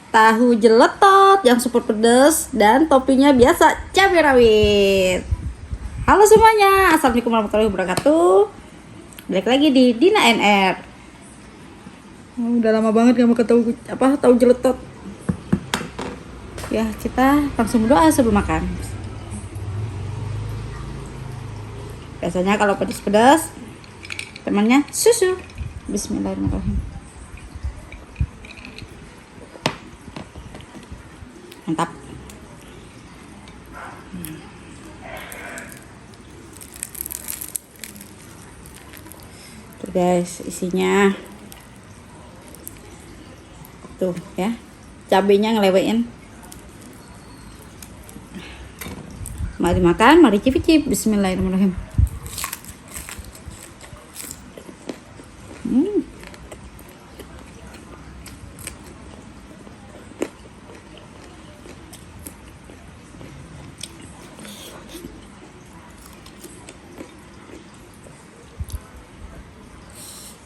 tahu jeletot yang super pedas dan toppingnya biasa cabai rawit. Halo semuanya, assalamualaikum warahmatullahi wabarakatuh. Balik lagi di Dina NR. Udah lama banget gak mau ketemu tahu jeletot. Ya, kita langsung berdoa sebelum makan. Biasanya kalau pedas-pedas temannya susu. Bismillahirrahmanirrahim. Mantap. Tuh guys, isinya tuh ya, cabenya ngelewein. Mari makan, mari cicip-cicip. Bismillahirrahmanirrahim.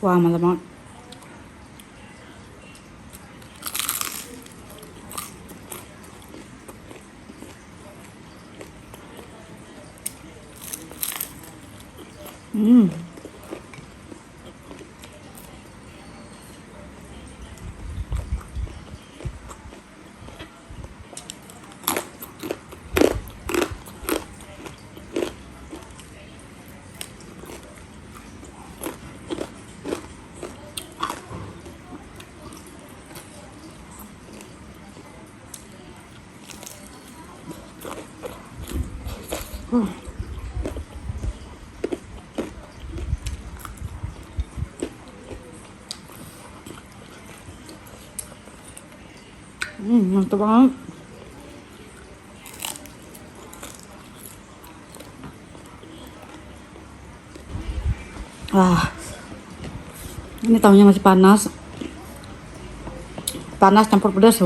Wah, mantap banget. Mantap banget. Wah, ini tahunya masih panas. Panas campur pedas.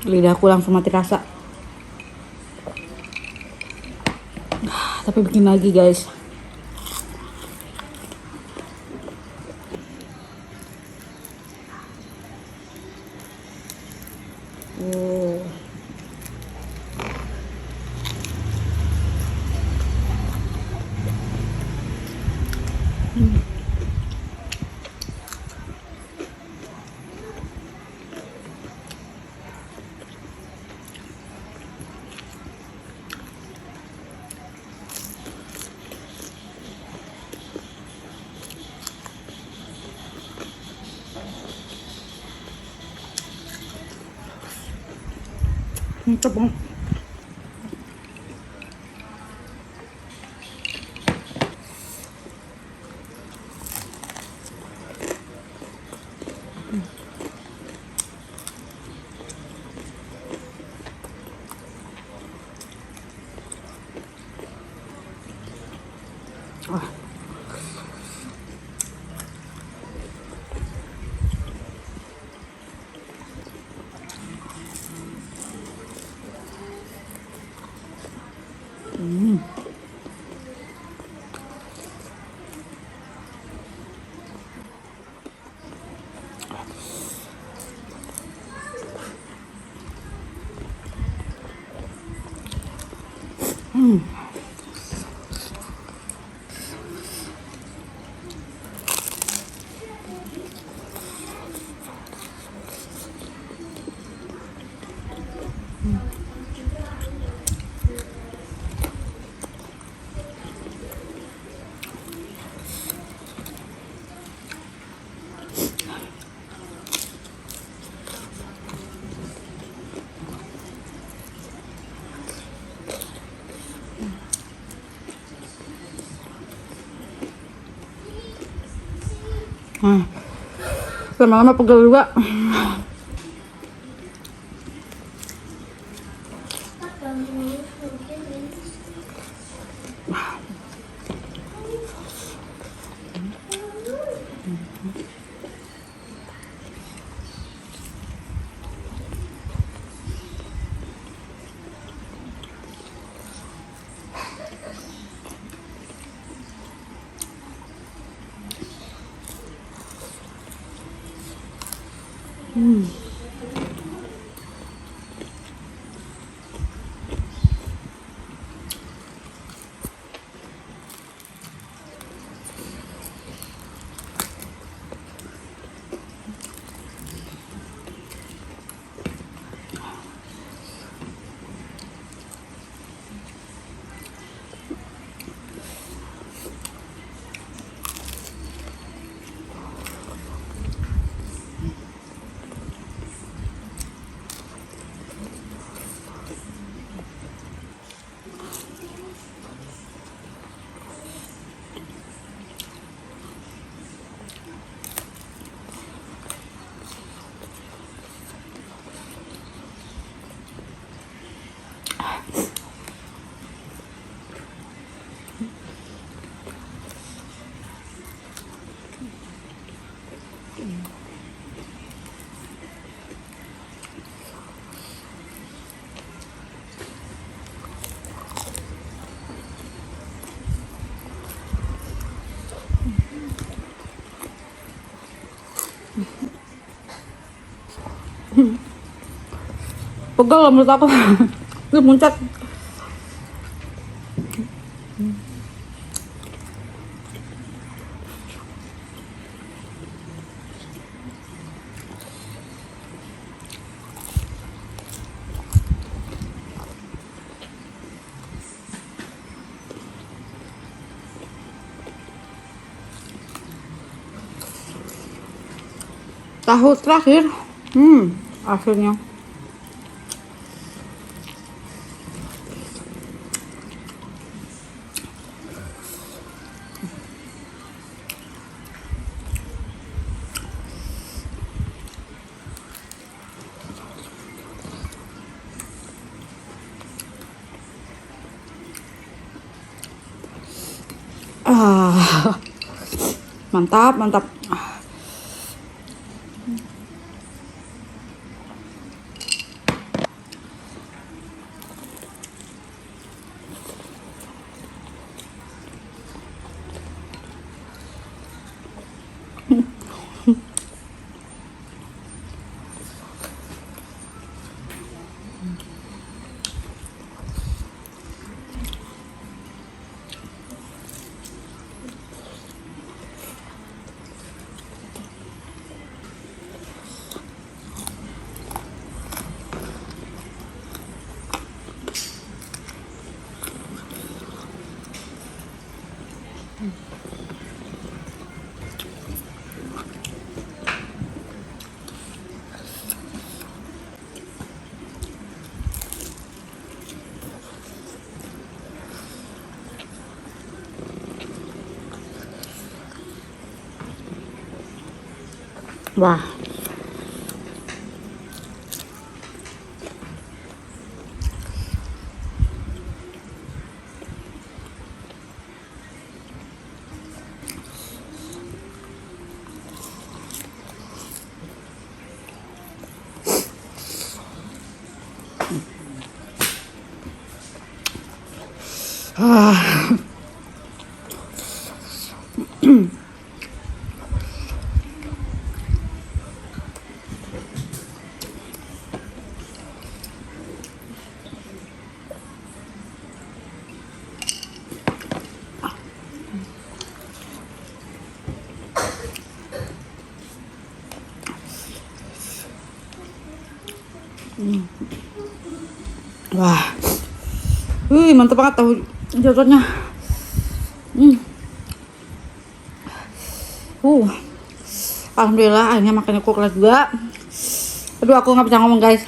Lidahku langsung mati rasa. Tapi bikin lagi guys. Mantap banget. Wah. Lama-lama pegel juga. Pegal menurut aku. Itu muncrat. Tahu terakhir, akhirnya. Mantap, mantap. Wah. Wah, mantap banget tahu jatuhnya. Alhamdulillah akhirnya makannya aku kelas 2. Aduh, aku nggak bisa ngomong guys.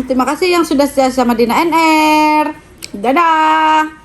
Terima kasih yang sudah setia sama Dina NR. Dadah.